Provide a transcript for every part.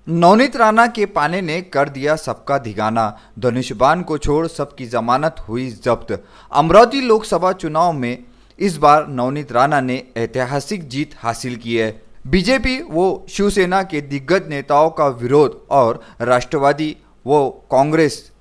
नवनीत राणा के पाने ने कर दिया सबका धिगाना, धनुष्यबाण को छोड़ सबकी जमानत हुई जब्त। अमरावती लोकसभा चुनाव में इस बार नवनीत राणा ने ऐतिहासिक जीत हासिल की है। बीजेपी व शिवसेना के दिग्गज नेताओं का विरोध और राष्ट्रवादी व कांग्रेस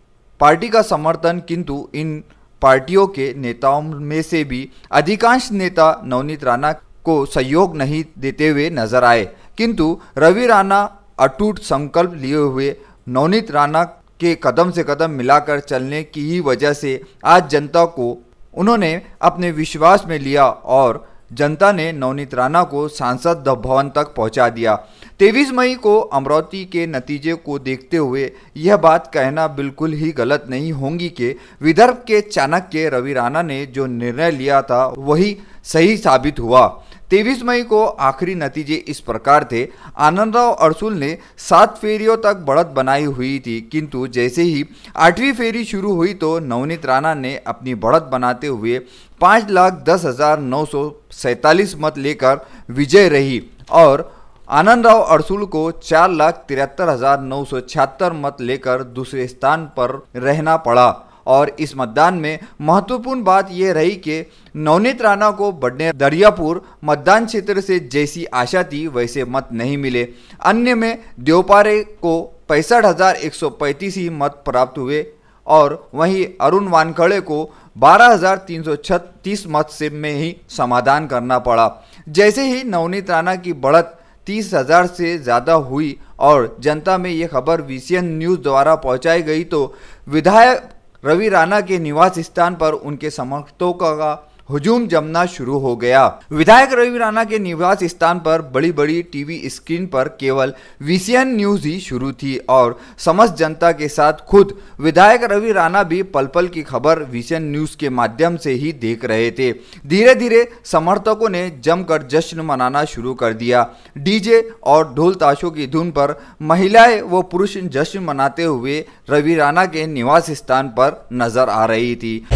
पार्टी का समर्थन, किंतु इन पार्टियों के नेताओं में से भी अधिकांश नेता नवनीत राणा को सहयोग नहीं देते हुए नजर आए। किंतु रवि राणा अटूट संकल्प लिए हुए नवनीत राणा के कदम से कदम मिलाकर चलने की ही वजह से आज जनता को उन्होंने अपने विश्वास में लिया और जनता ने नवनीत राणा को सांसद भवन तक पहुंचा दिया। 23 मई को अमरावती के नतीजे को देखते हुए यह बात कहना बिल्कुल ही गलत नहीं होगी कि विदर्भ के चाणक्य रवि राणा ने जो निर्णय लिया था वही सही साबित हुआ। 23 मई को आखिरी नतीजे इस प्रकार थे। आनंदराव अरसुल ने 7 फेरियों तक बढ़त बनाई हुई थी, किंतु जैसे ही 8वीं फेरी शुरू हुई तो नवनीत राणा ने अपनी बढ़त बनाते हुए 5,10,947 मत लेकर विजय रही और आनंदराव अरसुल को 4,73,976 मत लेकर दूसरे स्थान पर रहना पड़ा। और इस मतदान में महत्वपूर्ण बात यह रही कि नवनीत राणा को बढ़ने दरियापुर मतदान क्षेत्र से जैसी आशा थी वैसे मत नहीं मिले। अन्य में देवपारे को 65,135 ही मत प्राप्त हुए और वहीं अरुण वानखड़े को 12,336 मत से में ही समाधान करना पड़ा। जैसे ही नवनीत राणा की बढ़त 30,000 से ज़्यादा हुई और जनता में ये खबर VCN न्यूज़ द्वारा पहुंचाई गई तो विधायक रवि राणा के निवास स्थान पर उनके समर्थकों का हुजूम जमना शुरू हो गया। विधायक रवि राणा के निवास स्थान पर बड़ी बड़ी टीवी स्क्रीन पर केवल VCN न्यूज़ ही शुरू थी और समस्त जनता के साथ खुद विधायक रवि राणा भी पल पल की खबर VCN न्यूज़ के माध्यम से ही देख रहे थे। धीरे धीरे समर्थकों ने जमकर जश्न मनाना शुरू कर दिया। डीजे और ढोल ताशों की धुन पर महिलाएं व पुरुष जश्न मनाते हुए रवि राणा के निवास स्थान पर नजर आ रही थी।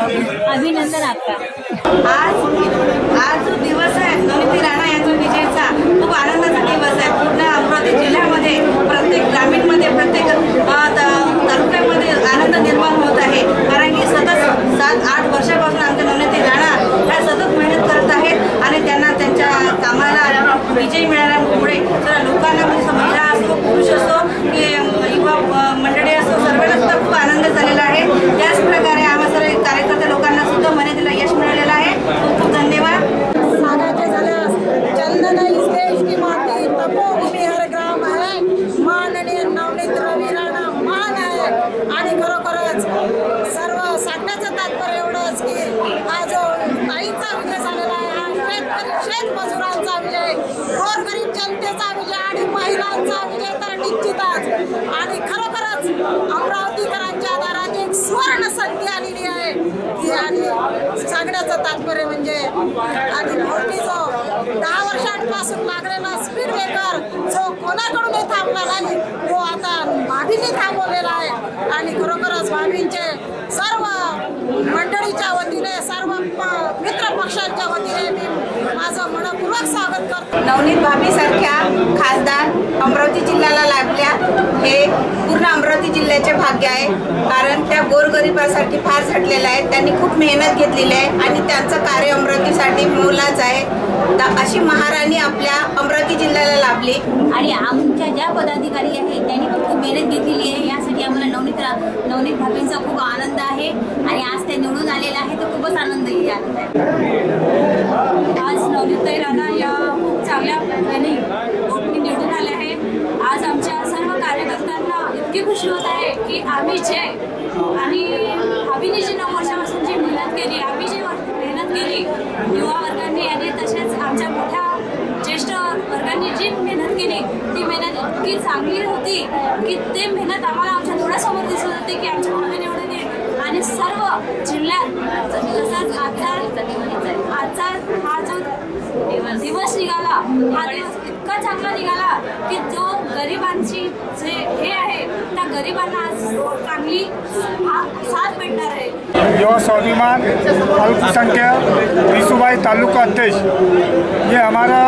अभिनंदन आपका। आज जो दिवस आहे नवनीत राणा यांचा विजयाचा खूप आनंदाचा दिवस आहे। पूर्ण अमरावती जिल्ह्यामध्ये प्रत्येक ग्रामीणमध्ये प्रत्येक तालुक्यामध्ये आनंद निर्माण होत आहे, कारण की सतत 7-8 वर्षापासून आमच्या नवनीत राणा ह्या सतत मेहनत करत आहेत आणि त्यांना त्यांच्या कामाला विजय मिळाल्यामुळे सर्व लोकांना, म्हणजे महिला असो पुरुष असो की युवा मंडळी असो सर्वांना सुद्धा खूप आनंद झालेला आहे। त्याच प्रकारे आम्हा सर्व कार्यकर्ते लोकांना सुद्धा मेहनतीला यश मिळालेलं आहे। खूप खूप धन्यवाद। सांगायचे झाल्यास चंदन इस देश की माती, तपोभूमी हर ग्राम है, माननीय नवनीत रवी राणा मान आहे। आणि खरोखरच सर्व सांगण्याचं तात्पर्य एवढंच की हा जो ताईंचा विजय झालेला आहे, हा शेतमजुरांचा विजय, गोरगरीब जनतेचा विजय आणि महिलांचा विजय तर निश्चितच। आणि खरोखरच अमरावतीकरांच्या दारात एक सुवर्ण संधी आलेली आहे की, आणि सांगण्याचं तात्पर्य म्हणजे आणि भोवती जो 10 वर्षांपासून लागलेला स्पीड ब्रेकर जो कोणाकडूनही थांबला नाही, तो आता भाभीने थांबवलेला आहे। आणि खरोखरच भाभींचे सर्व मंडळीच्या वतीने, सर्व मित्र पक्षांच्या वतीने मी माझं मनपूर्वक स्वागत करतो। नवनीत भाभीसारख्या खासदार अमरावती जिल्ह्याला लाभल्या हे पूर्ण अमरावती जिल्ह्याचे भाग्य आहे, कारण त्या गोरगरिबासाठी फार झटलेल्या आहेत। त्यांनी खूप मेहनत घेतलेली आहे आणि त्यांचं कार्य अमरावतीसाठी मोलाचं आहे। अशी महाराणी आपल्या अमरावती जिल्ह्याला लाभली आणि आमच्या ज्या पदाधिकारी आहेत त्यांनी पण खूप मेहनत घेतलेली आहे। यासाठी आम्हाला नवनीत भाभींचा खूप आनंद आहे आणि आज ते निवडून आलेले आहे, तर खूपच आनंद आहे। आज नवनीत राणा या खूप चांगल्या प्रकारे निवडून आले आहे। आज आमच्या सर्व कार्यकर्त्यांना इतकी खुशी होत आहे की आम्ही जी 9 वर्षापासून जी मेहनत केली, आम्ही जी मेहनत केली युवा वर्गांनी आणि तसेच आमच्या मोठ्या ज्येष्ठ वर्गांनी जी मेहनत केली, ती मेहनत इतकी चांगली होती की ते मेहनत आम्हाला आमच्या डोळ्यासमोर दिसत होते की आमच्या भावी निवडून येईल। आणि सर्व जिल्ह्यात तसंच आजचा हा जो दिवस निघाला, हा दिवस इतका चांगला निघाला की जो गरिबांची जे हे आहे त्या गरिबांना आज चांगली साथ भेटणार आहे। युवा स्वाभिमान अल्पसंख्यक विसूबाई तालुका अध्यक्ष, ये हमारा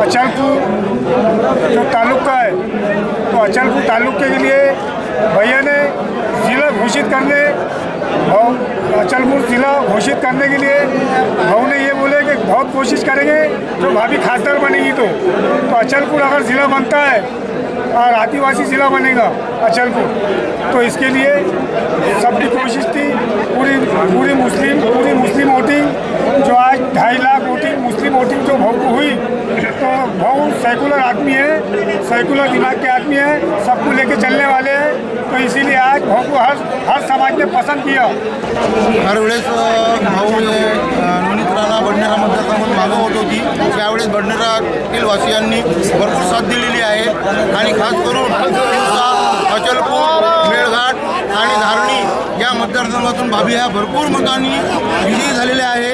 अचलपुर जो तालुका है, तो अचलपुर तालुके के लिए भैया ने जिला घोषित करने और अचलपुर जिला घोषित करने के लिए भाऊ ने ये बोले कि बहुत कोशिश करेंगे जो भाभी खासदार बनेगी तो अचलपुर अगर ज़िला बनता है और आदिवासी ज़िला बनेगा अचलपुर, तो इसके लिए सबकी कोशिश थी। पूरी मुस्लिम वोटिंग जो आज 2.5 लाख वोटिंग मुस्लिम वोटिंग जो भाऊ को हुई, तो भाऊ सेकुलर आदमी है, सेकुलर दिमाग के आदमी है, सबको लेके चलने वाले हैं, तो इसीलिए आज भाऊ को हर समाज ने पसंद किया। हर वेळेस भाऊ नवनीत राणा बडनेरा मतदारसंघात मागं होत होती, त्यावेळेस बडनेरातील वासियांनी भरपूर साथ दिलेली आहे आणि खास करून अचलपूर, मेळघाट आणि धारणी या मतदारसंघातून भाभी ह्या भरपूर मतांनी विजयी झालेल्या आहे।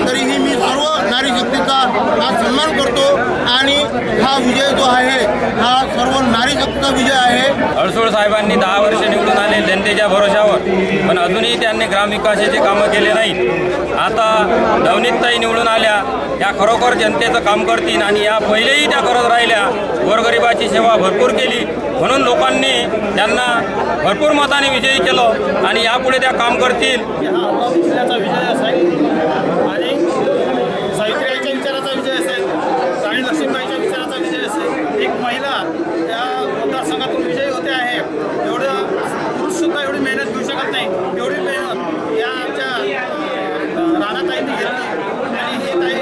तरीही मी सर्व नारी शक्तीचा आज सन्मान करतो आणि हा विजय जो आहे हा सर्व नारी शक्तीचा विजय आहे। अडसूळ साहेबांनी 10 वर्ष निवडून आले जनतेच्या भरोशावर, पण अजूनही त्यांनी ग्रामविकासाचे कामं केले नाहीत। आता नवनीतताई निवडून आल्या, या खरोखर जनतेचं काम करतील आणि या पहिलेही त्या करत राहिल्या, गोरगरिबाची सेवा भरपूर केली, म्हणून लोकांनी त्यांना भरपूर मताने विजयी केलं आणि यापुढे त्या काम करतील। जिल्ह्याचा विजय असेल आणि सावित्रीबाईच्या विचाराचा विजय असेल, राणी लक्ष्मीबाईच्या विचाराचा विजय असेल, एक महिला या मतदारसंघातून विजयी होते आहे। एवढं पुरुषसुद्धा एवढी मेहनत घेऊ शकत नाही, एवढी मेहनत या आमच्या राणाताईंनी घेतली आणि ही ताई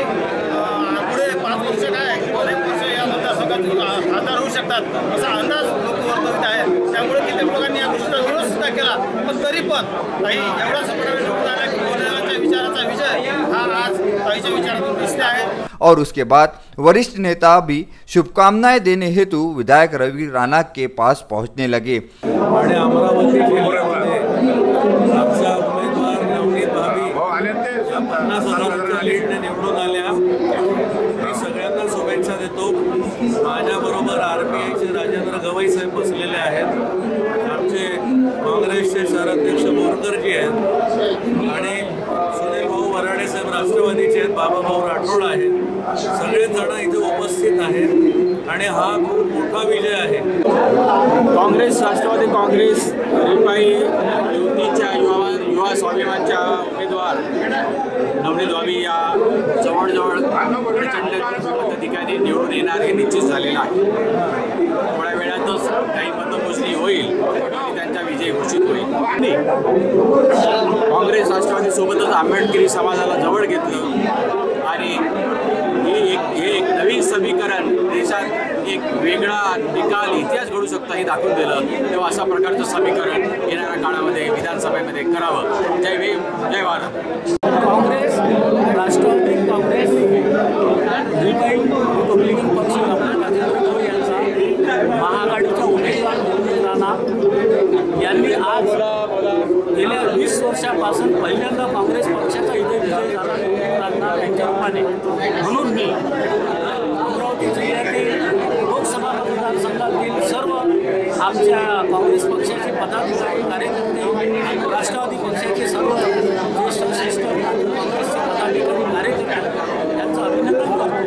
पुढे 5 वर्ष काय 1 वर्ष या मतदारसंघात खासदार होऊ शकतात असा अंदाज लोक वर्तवित आहेत। त्यामुळे कित्येक लोकांनी या गोष्टीचा विरोध सुद्धा केला, पण तरी पण ताई एवढा सपोर्ट निवडून आला की बोलण्याच्या विचाराचा विजय हा आज ताईच्या विचारातून दिसते आहे। और उसके बाद वरिष्ठ नेता भी शुभकामनाएं देने हेतु विधायक रवि राणा के पास पहुंचने लगे। आणि अमरावती जिल्ह्यामध्ये आमच्या उमेदवार नवनीत भाभी 50,000च्या लीडने निवडून आल्या। मी सगळ्यांना शुभेच्छा देतो। माझ्याबरोबर RPIचे राजेंद्र गवई साहेब बसलेले आहेत, आमचे काँग्रेसचे शहराध्यक्ष बोरकरजी आहेत, आणि सुनील भाऊ वराडे साहेब राष्ट्रवादीचे आहेत, बाबाभाऊ राठोड आहेत, सगळेच जण इथे उपस्थित आहेत आणि हा खूप मोठा विजय आहे. काँग्रेस, राष्ट्रवादी काँग्रेस, रिपाई युतीच्या युवा स्वाभिमानच्या उमेदवार नवनीत भाभी या जवळजवळ प्रचंड मताधिकारी निवडून येणार हे निश्चित झालेलं आहे. थोड्या वेळातच काही मतमोजणी होईल आणि त्यांचा विजय घोषित होईल. काँग्रेस राष्ट्रवादीसोबतच आंबेडकरी समाजाला जवळ घेतलं आणि हे एक नवीन समीकरण देशात एक वेगळा निकाल इतिहास घडू शकता हे दाखवून दिलं. तेव्हा अशा प्रकारचं समीकरण येणाऱ्या काळामध्ये विधानसभेमध्ये करावं. जय भीम, जय भारत. काँग्रेस, राष्ट्रवादी काँग्रेस, रिपाई रिपब्लिकन पक्ष राजेंद्र गवई यांचा महाआघाडीच्या उमेदवार नवनीत राणा यांनी आज गेल्या 20 वर्षापासून पहिल्यांदा काँग्रेस पक्षाचा इथे विजय झाला नवनीत राणा यांच्या रूपाने. म्हणून मी अमरावती जिल्ह्यातील लोकसभा मतदारसंघातील सर्व आमच्या काँग्रेस पक्षाचे पदाधिकारी कार्यकर्ते, राष्ट्रवादी पक्षाचे सर्व ज्येष्ठ काँग्रेसचे पदाधिकारी कार्यकर्ते यांचं अभिनंदन करतो.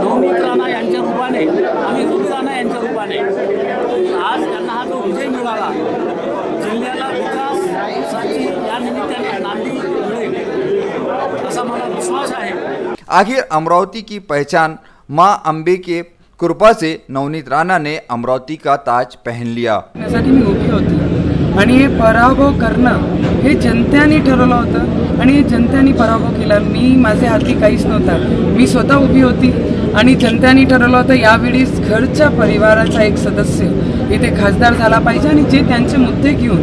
नवनीत राणा यांच्या रूपाने आणि रवी राणा यांच्या रूपाने आज त्यांना हा जो विजय मिळाला, जिल्ह्याला विकासाची या निमित्ताने नांदी मिळेल असा मला विश्वास आहे. आखिर अमरावती की पहचान माँ अंबे के कृपा से नवनीत राणा ने अमरावती का ताज पहन लिया. मी उभी होती आणि हे पराभव करणं हे जनतेने ठरवलं होतं आणि जनतेने पराभव केला. मी माझ्या हाती काहीच नव्हता. मी स्वतः उभी होती आणि जनतेने ठरवलं होतं यावेळी घरच्या परिवाराचा एक सदस्य इथे खासदार झाला पाहिजे आणि जे त्यांचे मुद्दे घेऊन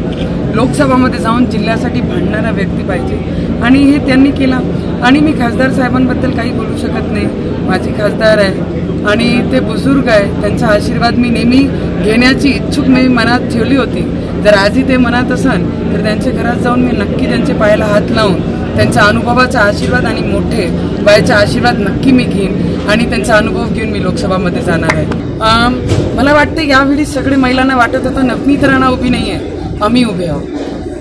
लोकसभामध्ये जाऊन जिल्ह्यासाठी भांडणारा व्यक्ती पाहिजे आणि हे त्यांनी केलं. आणि मी खासदार साहेबांबद्दल काही बोलू शकत नाही. माझे खासदार आहे आणि ते बुजुर्ग आहे, त्यांचा आशीर्वाद मी नेहमी घेण्याची इच्छुक मी मनात ठेवली होती. जर आजही ते मनात असन तर त्यांच्या घरात जाऊन मी नक्की त्यांच्या पायाला हात लावून त्यांचा अनुभवाचा आशीर्वाद आणि मोठे वयाचा आशीर्वाद नक्की मी घेईन आणि त्यांचा अनुभव घेऊन मी लोकसभामध्ये जाणार आहे. मला वाटतं यावेळी सगळे महिलांना वाटत होतं नवनीत राणा उभी नाही आहे, आम्ही उभे आहोत.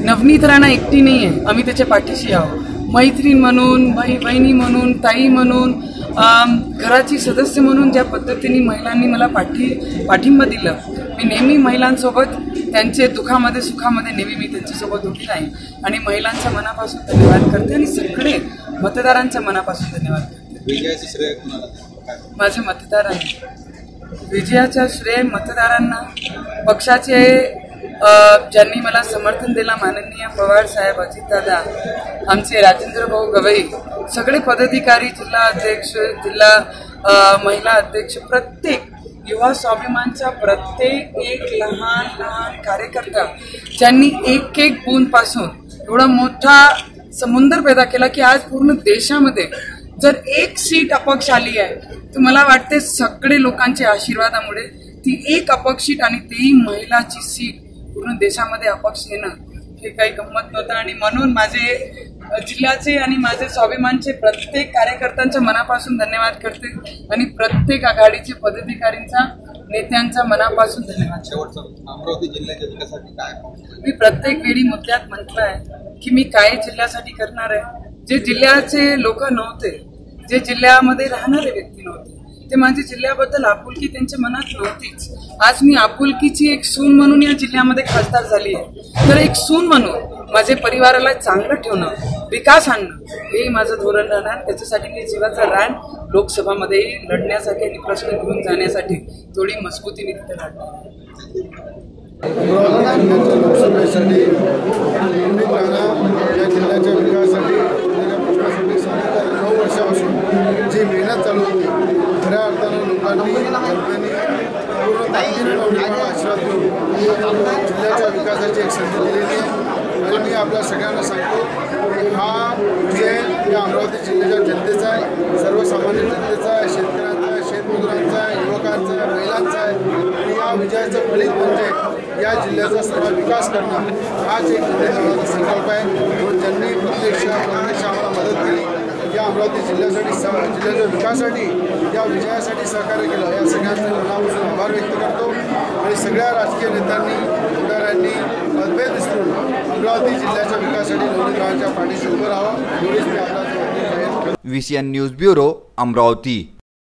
नवनीत राणा एकटी नाही आहे, आम्ही त्याच्या पाठीशी आहोत. मैत्रीण म्हणून, बहिणी म्हणून, ताई म्हणून, घराची सदस्य म्हणून ज्या पद्धतीने महिलांनी मला पाठिंबा दिला, मी नेहमी महिलांसोबत त्यांचे दुःखामध्ये सुखामध्ये नेहमी मी त्यांच्यासोबत उभी राहीन आणि महिलांच्या मनापासून धन्यवाद करते आणि सगळे मतदारांच्या मनापासून धन्यवाद करते. विजयाचं श्रेय कोणाला? माझ्या मतदारांना विजयाचा श्रेय मतदारांना, पक्षाचे ज्यांनी मला समर्थन दिला, माननीय पवार साहेब, अजितदादा, आमचे राजेंद्र भाऊ गवई, सगळे पदाधिकारी, जिल्हा अध्यक्ष, जिल्हा महिला अध्यक्ष, प्रत्येक युवा स्वाभिमानचा प्रत्येक एक लहान लहान कार्यकर्ता ज्यांनी एक एक बूंदपासून एवढा मोठा समुद्र पैदा केला की आज पूर्ण देशामध्ये जर एक सीट अपक्ष आली आहे तर मला वाटते सगळे लोकांच्या आशीर्वादामुळे ती एक अपक्ष सीट आणि तेही महिलाची सीट पूर्ण देशामध्ये अपक्ष येणं हे काही गंमत नव्हतं. आणि म्हणून माझे जिल्ह्याचे आणि माझे स्वाभिमानचे प्रत्येक कार्यकर्त्यांच्या मनापासून धन्यवाद करते आणि प्रत्येक आघाडीचे पदाधिकाऱ्यांचा, नेत्यांचा मनापासून धन्यवाद. अमरावती जिल्ह्याच्या विकासासाठी काय? मी प्रत्येक वेळी मुद्द्यात म्हटलं आहे की मी काय जिल्ह्यासाठी करणार आहे. जे जिल्ह्याचे लोक नव्हते, जे जिल्ह्यामध्ये राहणारे व्यक्ती नव्हते, ते माझ्या जिल्ह्याबद्दल आपुलकी त्यांच्या मनात नव्हतीच. आज मी आपुलकीची एक सून म्हणून या जिल्ह्यामध्ये खासदार झाली आहे. तर एक सून म्हणून माझे परिवाराला चांगलं ठेवणं, विकास आणणं हे माझं धोरण राहणार. त्याच्यासाठी मी जीवाचा रान लोकसभामध्ये लढण्यासाठी आणि प्रश्न घेऊन जाण्यासाठी थोडी मजबूतीने तिथे लढणार. लोकसभेसाठी या जिल्ह्याच्या विकासासाठी प्रश्नासाठी 9 वर्षापासून जी मेहनत चालू होती, खऱ्या अर्थानं लोकांनी पूर्ण आशीर्वाद देऊन जिल्ह्याच्या विकासाची एक संधी दिलेली आहे. आणि मी आपल्या सगळ्यांना सांगतो की हा विजय या अमरावती जिल्ह्याच्या जनतेचा आहे, सर्वसामान्य जनतेचा आहे, शेतकऱ्यांचा आहे, शेतमजुरांचा आहे, युवकांचा आहे, महिलांचा आहे. आणि या विजयाचं फलित म्हणजे या जिल्ह्याचा सर्व विकास करणं हाच एक जनतेचा संकल्प आहे. म्हणून ज्यांनी प्रत्यक्ष आम्हाला मदत केली या अमरावती जिल्ह्याच्या विकासासाठी या विजयासाठी सहकार्य केलं, या सगळ्यांचे मनापासून आभार व्यक्त करतो आणि सगळ्या राजकीय नेत्यांनी आमदारांनी मतभेद विसरून अमरावती जिल्ह्याच्या विकासासाठी नवनीत राणांच्या पाठीशी उभं राहावं एवढीच मी आपला VCN न्यूज ब्युरो अमरावती।